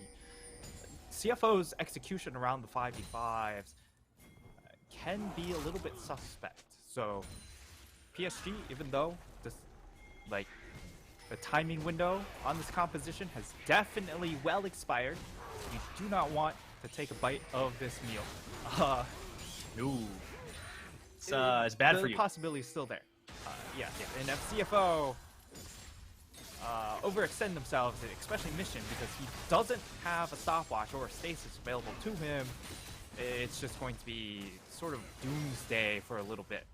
Speaker 4: CFO's execution around the 5v5s can be a little bit suspect. So PSG, even though this, like, the timing window on this composition has definitely well expired, you do not want to take a bite of this meal.
Speaker 3: No. It's bad for you.
Speaker 4: The possibility is still there. Yeah. And if CFO overextend themselves, especially Mission, because he doesn't have a stopwatch or a stasis available to him, it's just going to be sort of doomsday for a little bit.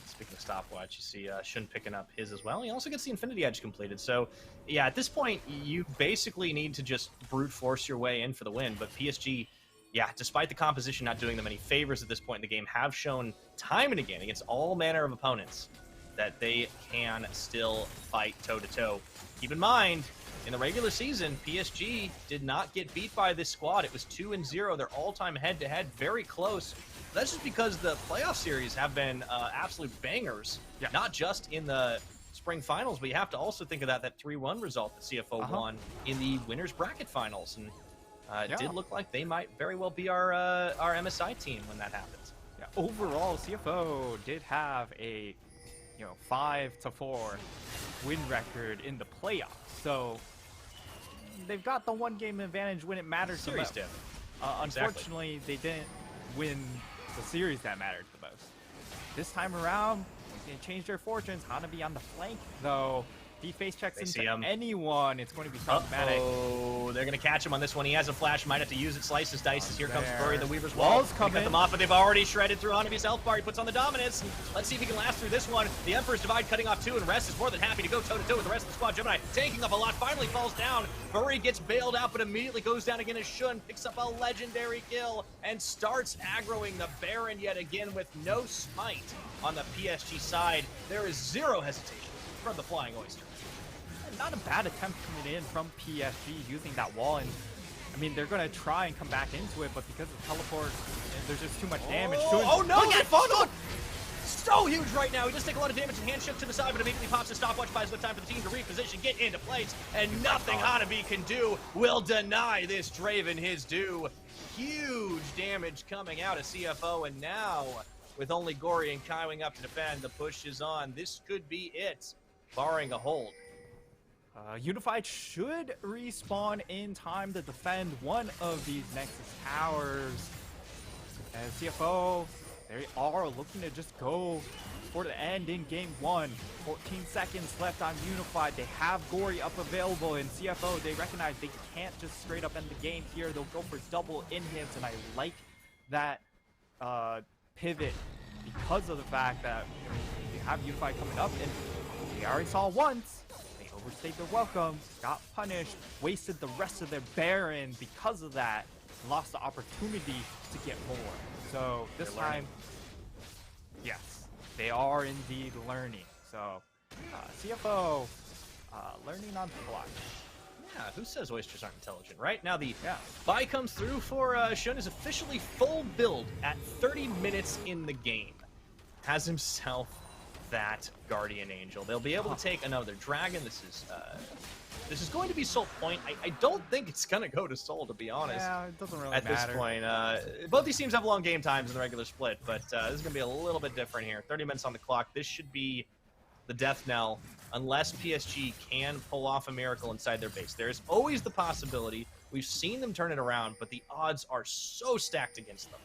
Speaker 3: Speaking of stopwatch, you see Shun picking up his as well. He also gets the Infinity Edge completed. So, yeah, at this point, you basically need to just brute force your way in for the win. But PSG, yeah, despite the composition not doing them any favors at this point in the game, have shown time and again against all manner of opponents that they can still fight toe-to-toe. Keep in mind, in the regular season, PSG did not get beat by this squad. It was 2-0, their all-time head-to-head, very close. That's just because the playoff series have been absolute bangers, not just in the spring finals, but you have to also think of that 3-1 result that CFO won in the winners bracket finals. And it did look like they might very well be our MSI team when that happens.
Speaker 4: Yeah, overall, CFO did have a 5-4 win record in the playoffs. So they've got the one game advantage when it matters the most. Unfortunately, they didn't win the series that mattered the most. This time around, they can change their fortunes. Hanabi on the flank, though. He face checks into anyone. It's going to be problematic.
Speaker 3: Oh, they're going to catch him on this one. He has a flash. Might have to use it. Slices, dices. Here comes Furry. The Weaver's Wall's coming. Cut them off, but they've already shredded through Hanabi's health bar. He puts on the dominance. Let's see if he can last through this one. The Emperor's Divide cutting off 2, and Rest is more than happy to go toe-to-toe with the rest of the squad. Gemini taking up a lot. Finally falls down. Furry gets bailed out, but immediately goes down again as Shun picks up a legendary kill and starts aggroing the Baron yet again with no smite on the PSG side. There is zero hesitation from the Flying Oyster.
Speaker 4: Not a bad attempt coming in from PSG using that wall, and I mean they're gonna try and come back into it, but because of teleport, there's just too much damage.
Speaker 3: Oh no! That funnel! So huge right now. He just take a lot of damage and hand shift to the side, but immediately pops his stopwatch. Buys enough time for the team to reposition, get into place, and nothing Hanabi can do will deny this Draven his due. Huge damage coming out of CFO, and now with only Gory and Kaiwing up to defend, the push is on. This could be it, barring a hold.
Speaker 4: Unified should respawn in time to defend one of these Nexus towers. And CFO, they are looking to just go for the end in game 1. 14 seconds left on Unified. They have Gory up available, and CFO, they recognize they can't just straight up end the game here. They'll go for double inhibs, and I like that pivot because of the fact that they have Unified coming up, and they already saw once. Overstayed their welcome, got punished, wasted the rest of their Baron because of that, lost the opportunity to get more. So this time, yes, they are indeed learning. So CFO learning on the fly.
Speaker 3: Yeah, who says oysters aren't intelligent, right? Now the buy comes through for Shun is officially full build at 30 minutes in the game. Has himself that Guardian Angel. They'll be able to take another dragon. This is going to be Soul Point. I don't think it's going to go to Soul, to be honest.
Speaker 4: Yeah, it doesn't really
Speaker 3: matter. At this point, both these teams have long game times in the regular split, but this is going to be a little bit different here. 30 minutes on the clock. This should be the death knell, unless PSG can pull off a miracle inside their base. There's always the possibility. We've seen them turn it around, but the odds are so stacked against them.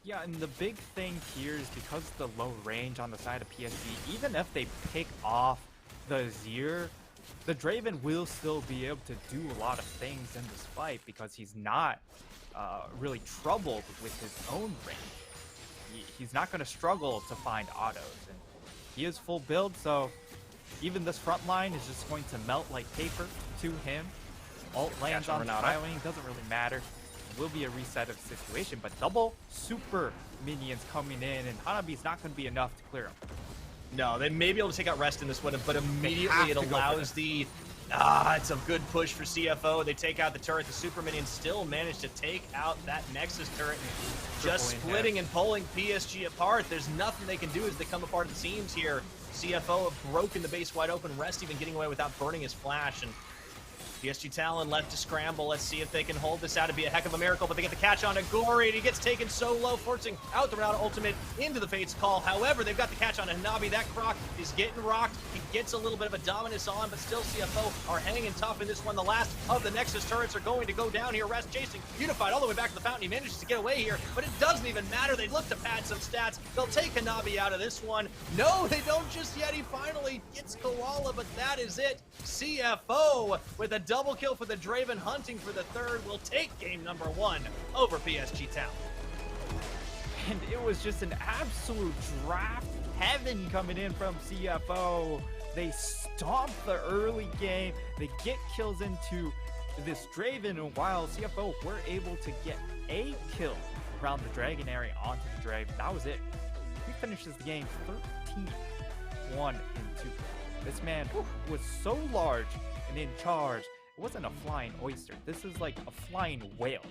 Speaker 4: Yeah, and the big thing here is because of the low range on the side of PSG, even if they pick off the Azir, the Draven will still be able to do a lot of things in this fight because he's not really troubled with his own range. He's not going to struggle to find autos, and he is full build, so even this front line is just going to melt like paper to him. Ult lands on Skywing, doesn't really matter. will be a reset of situation, but double super minions coming in, and Hanabi's not going to be enough to clear him.
Speaker 3: No, they may be able to take out Rest in this one, but
Speaker 4: have
Speaker 3: immediately it
Speaker 4: to go for
Speaker 3: allows
Speaker 4: this.
Speaker 3: the... it's a good push for CFO. They take out the turret. The Super Minions still manage to take out that Nexus turret. Just splitting and pulling PSG apart. There's nothing they can do as they come apart at the seams here. CFO have broken the base wide open. Rest even getting away without burning his flash. And PSG Talon left to scramble. Let's see if they can hold this out. It'd be a heck of a miracle, but they get the catch on to Gory, and he gets taken so low, forcing out the route ultimate into the Fate's Call. However, they've got the catch on Hanabi. That Croc is getting rocked. He gets a little bit of a dominance on, but still CFO are hanging tough in this one. The last of the Nexus turrets are going to go down here. Rest chasing Unified all the way back to the fountain. He manages to get away here, but it doesn't even matter. They look to pad some stats. They'll take Hanabi out of this one. No, they don't just yet. He finally gets Koala, but that is it. CFO with a double kill for the Draven, hunting for the third, will take game number 1 over PSG Talon.
Speaker 4: And it was just an absolute draft heaven coming in from CFO. They stomp the early game. They get kills into this Draven, and while CFO were able to get a kill around the Dragon area onto the Draven, that was it. He finishes the game 13-1-2. This man was so large and in charge. It wasn't a flying oyster. This is like a flying whale.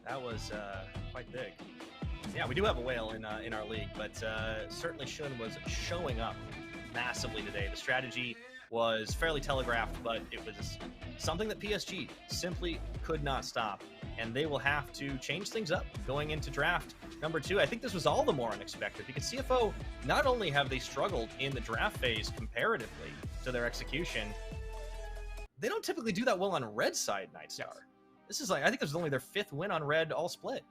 Speaker 3: That was quite big. Yeah, we do have a whale in our league, but certainly Shun was showing up massively today. The strategy was fairly telegraphed, but it was something that PSG simply could not stop, and they will have to change things up going into draft number 2. I think this was all the more unexpected because CFO, not only have they struggled in the draft phase comparatively to their execution, they don't typically do that well on red side Nightstar.
Speaker 4: Yes.
Speaker 3: This is like, I think this is only their 5th win on red all split.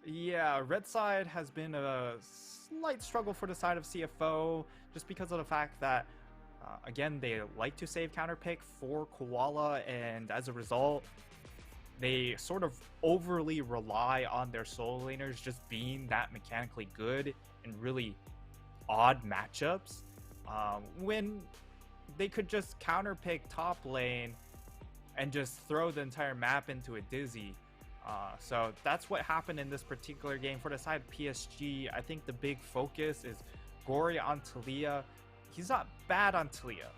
Speaker 4: Yeah, red side has been a slight struggle for the side of CFO just because of the fact that, again, they like to save counterpick for Koala, and as a result, they sort of overly rely on their solo laners just being that mechanically good in really odd matchups, when they could just counterpick top lane and just throw the entire map into a dizzy. So that's what happened in this particular game. For the side of PSG, I think the big focus is Gory on Talia. He's not bad on Talia.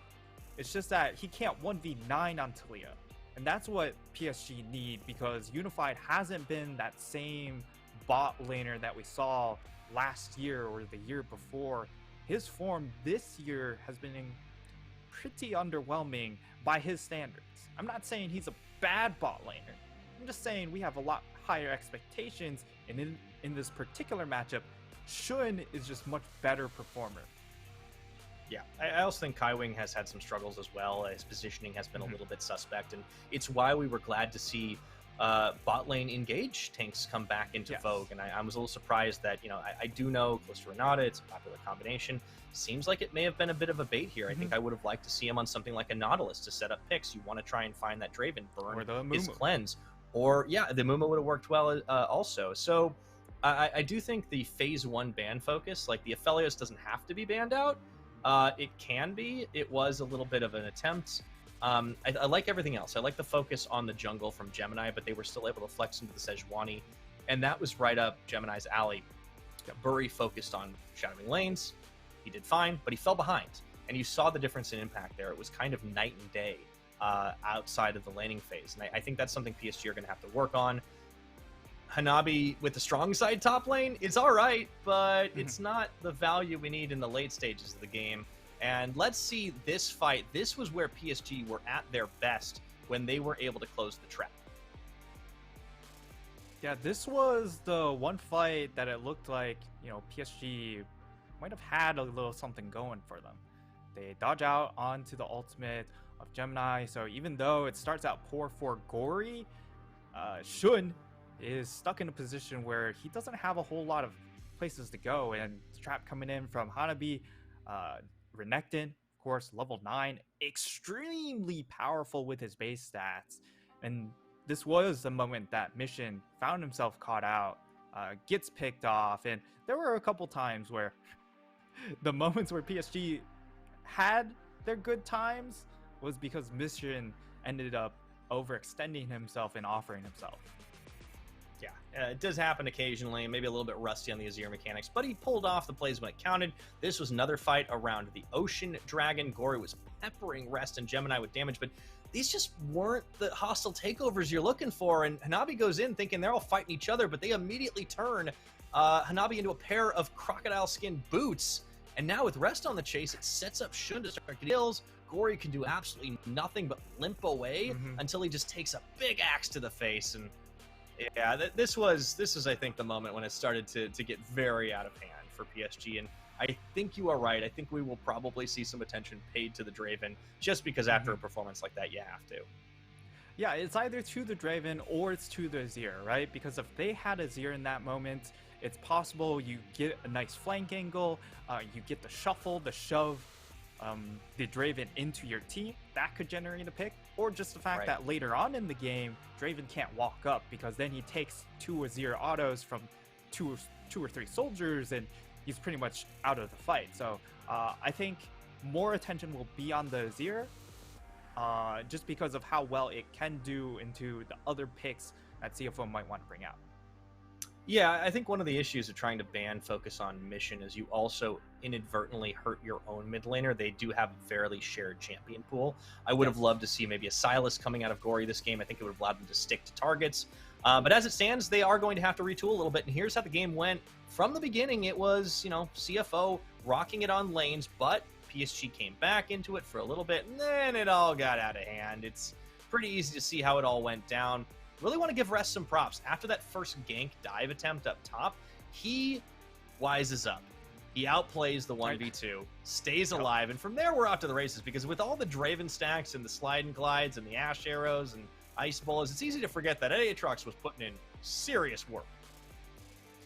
Speaker 4: It's just that he can't 1v9 on Talia. And that's what PSG need, because Unified hasn't been that same bot laner that we saw last year or the year before. His form this year has been pretty underwhelming by his standards. I'm not saying he's a bad bot laner. I'm just saying we have a lot higher expectations, and in this particular matchup, Shun is just much better performer.
Speaker 3: Yeah, I also think Kaiwing has had some struggles as well. His positioning has been a little bit suspect, and it's why we were glad to see bot lane engage tanks come back into vogue. And I was a little surprised that, you know, I do know close to Renata, it's a popular combination. Seems like it may have been a bit of a bait here. I think I would have liked to see him on something like a Nautilus to set up picks. You want to try and find that Draven burn
Speaker 4: Or the
Speaker 3: his
Speaker 4: Mumu.
Speaker 3: cleanse. Or, yeah, the Mumu would have worked well also. So I do think the phase 1 ban focus, like the Aphelios doesn't have to be banned out. It can be. It was a little bit of an attempt. I like everything else. I like the focus on the jungle from Gemini, but they were still able to flex into the Sejuani, and that was right up Gemini's alley. Burry focused on shadowing lanes. He did fine, but he fell behind, and you saw the difference in impact there. It was kind of night and day outside of the laning phase, and I think that's something PSG are going to have to work on. Hanabi with the strong side top lane is all right, but it's not the value we need in the late stages of the game. And let's see this fight. This was where PSG were at their best when they were able to close the trap.
Speaker 4: Yeah, this was the one fight that it looked like, you know, PSG might have had a little something going for them. They dodge out onto the ultimate of Gemini, so even though it starts out poor for Gory, Shun is stuck in a position where he doesn't have a whole lot of places to go, and the trap coming in from Hanabi, Renekton, of course, level 9, extremely powerful with his base stats, and this was the moment that Mission found himself caught out, gets picked off, and there were a couple times where the moments where PSG had their good times was because Mission ended up overextending himself and offering himself.
Speaker 3: Yeah, it does happen occasionally, maybe a little bit rusty on the Azir mechanics, but he pulled off the plays when it counted. This was another fight around the Ocean Dragon. Gory was peppering Rest and Gemini with damage, but these just weren't the hostile takeovers you're looking for, and Hanabi goes in thinking they're all fighting each other, but they immediately turn Hanabi into a pair of crocodile skin boots, and now with Rest on the chase, it sets up Shun to start getting kills. Gory can do absolutely nothing but limp away until he just takes a big axe to the face, and yeah, this was I think the moment when it started to get very out of hand for PSG, and I think you are right. I think we will probably see some attention paid to the Draven just because after a performance like that, you have to.
Speaker 4: Yeah, it's either to the Draven or it's to the Azir, right? Because if they had Azir in that moment, it's possible you get a nice flank angle, you get the shuffle, the shove, the Draven into your team. That could generate a pick. Or just the fact that later on in the game, Draven can't walk up because then he takes 2 Azir autos from two or three soldiers and he's pretty much out of the fight. So I think more attention will be on the Azir just because of how well it can do into the other picks that CFO might want to bring out.
Speaker 3: Yeah, I think one of the issues of trying to ban focus on mission is you also inadvertently hurt your own mid laner. They do have a fairly shared champion pool. I would have loved to see maybe a Sylas coming out of Gory this game. I think it would have allowed them to stick to targets. But as it stands, they are going to have to retool a little bit. And here's how the game went. From the beginning, it was, CFO rocking it on lanes, but PSG came back into it for a little bit, and then it all got out of hand. It's pretty easy to see how it all went down. Really want to give Rest some props. After that first gank dive attempt up top, he wises up. He outplays the 1v2, stays alive, and from there we're off to the races, because with all the Draven stacks and the slide and glides and the Ash arrows and Ice Bullets, it's easy to forget that Aatrox was putting in serious work.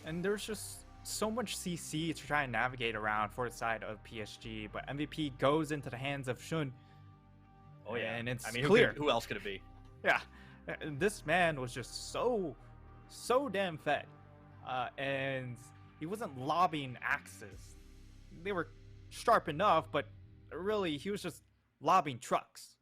Speaker 4: And there's just so much CC to try and navigate around for the side of PSG, but MVP goes into the hands of Shun.
Speaker 3: Oh yeah,
Speaker 4: and it's
Speaker 3: clear. Who else could it be?
Speaker 4: Yeah. This man was just so damn fed, and he wasn't lobbing axes. They were sharp enough, but really he was just lobbing trucks.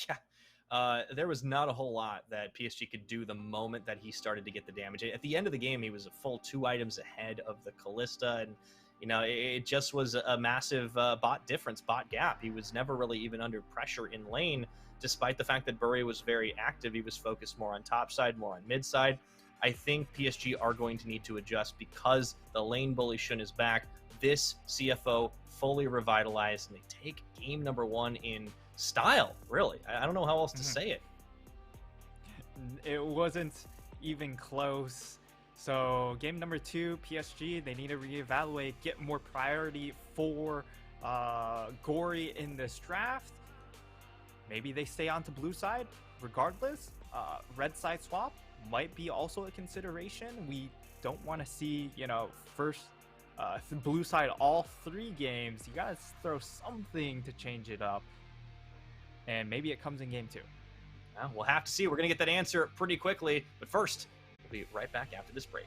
Speaker 3: Yeah, there was not a whole lot that PSG could do the moment that he started to get the damage. At the end of the game, he was a full 2 items ahead of the Callista, and it just was a massive bot difference, bot gap. He was never really even under pressure in lane. Despite the fact that Bury was very active, he was focused more on top side, more on mid side. I think PSG are going to need to adjust because the lane bully Shun is back. This CFO fully revitalized, and they take game number 1 in style, really. I don't know how else to say it.
Speaker 4: It wasn't even close. So game number 2, PSG, they need to reevaluate, get more priority for Gory in this draft. Maybe they stay on to blue side regardless. Red side swap might be also a consideration. We don't want to see, first blue side all 3 games. You gotta throw something to change it up. And maybe it comes in game 2.
Speaker 3: Well, we'll have to see. We're going to get that answer pretty quickly. But first, we'll be right back after this break.